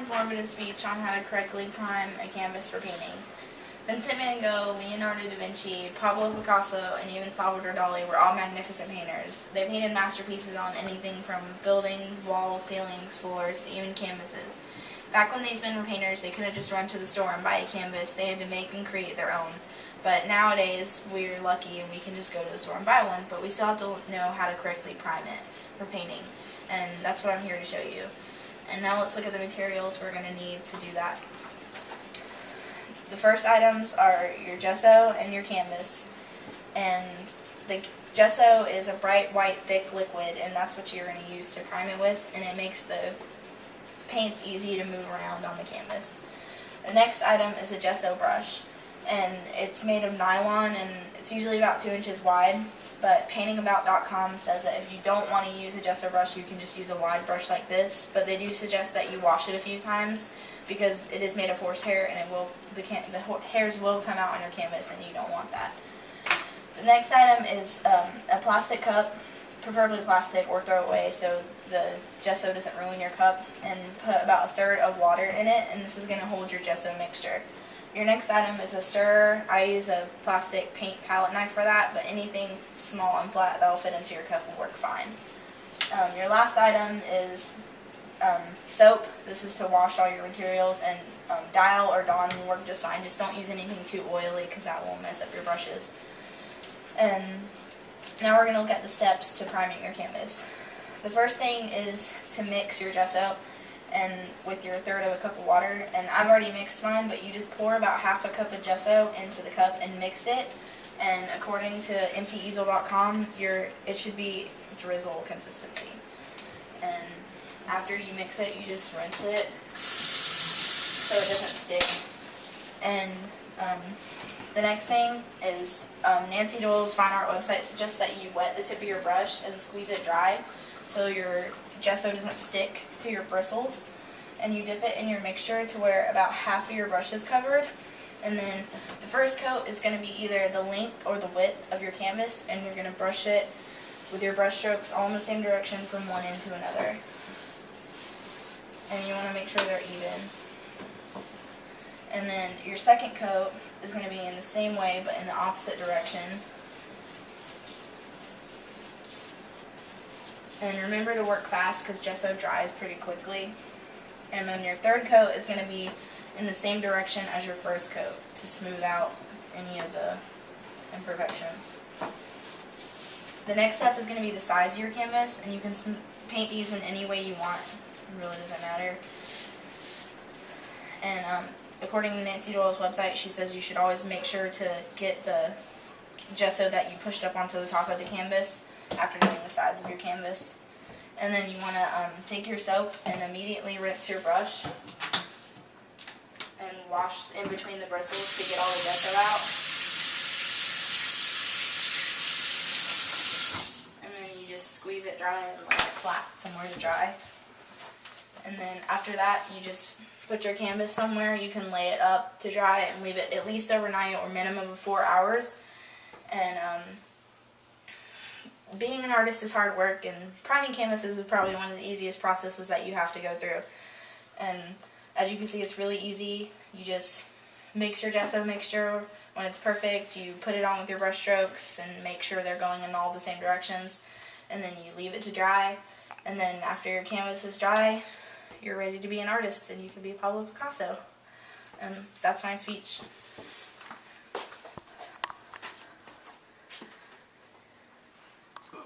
informative speech on how to correctly prime a canvas for painting. Vincent van Gogh, Leonardo da Vinci, Pablo Picasso, and even Salvador Dali were all magnificent painters. They painted masterpieces on anything from buildings, walls, ceilings, floors, to even canvases. Back when these men were painters, they couldn't just run to the store and buy a canvas. They had to make and create their own. But nowadays, we're lucky and we can just go to the store and buy one, but we still have to know how to correctly prime it for painting. And that's what I'm here to show you. And now let's look at the materials we're going to need to do that. The first items are your gesso and your canvas. And the gesso is a bright white thick liquid, and that's what you're going to use to prime it with, and it makes the paints easy to move around on the canvas. The next item is a gesso brush, and it's made of nylon, and it's usually about 2 inches wide, but paintingabout.com says that if you don't want to use a gesso brush, you can just use a wide brush like this, but they do suggest that you wash it a few times because it is made of horsehair, and the hairs will come out on your canvas, and you don't want that. The next item is a plastic cup, preferably plastic or throw away so the gesso doesn't ruin your cup, and put about 1/3 of water in it, and this is going to hold your gesso mixture. Your next item is a stirrer. I use a plastic paint palette knife for that, but anything small and flat that will fit into your cup will work fine. Your last item is soap. This is to wash all your materials, and Dial or Dawn will work just fine. Just don't use anything too oily because that will mess up your brushes. And now we're going to look at the steps to priming your canvas. The first thing is to mix your gesso and with your 1/3 of a cup of water, and I've already mixed mine, but you just pour about 1/2 cup of gesso into the cup and mix it, and according to emptyeasel.com, it should be drizzle consistency. And after you mix it, you just rinse it so it doesn't stick. And the next thing is Nancy Doyle's Fine Art website suggests that you wet the tip of your brush and squeeze it dry so your gesso doesn't stick to your bristles, and you dip it in your mixture to where about half of your brush is covered. And then the first coat is going to be either the length or the width of your canvas, and you're going to brush it with your brush strokes all in the same direction from one end to another. And you want to make sure they're even. And then your second coat is going to be in the same way but in the opposite direction. And remember to work fast because gesso dries pretty quickly. And then your third coat is going to be in the same direction as your first coat to smooth out any of the imperfections. The next step is going to be the size of your canvas, and you can paint these in any way you want. It really doesn't matter. And according to Nancy Doyle's website, she says you should always make sure to get the gesso that you pushed up onto the top of the canvas after doing the sides of your canvas. And then you want to take your soap and immediately rinse your brush and wash in between the bristles to get all the gesso out. And then you just squeeze it dry and let it flat somewhere to dry. And then after that, you just put your canvas somewhere. You can lay it up to dry and leave it at least overnight or minimum of 4 hours. And being an artist is hard work, and priming canvases is probably one of the easiest processes that you have to go through. And as you can see, it's really easy. You just mix your gesso mixture. When it's perfect, you put it on with your brush strokes and make sure they're going in all the same directions. And then you leave it to dry. And then after your canvas is dry, you're ready to be an artist, and you can be Pablo Picasso. And that's my speech.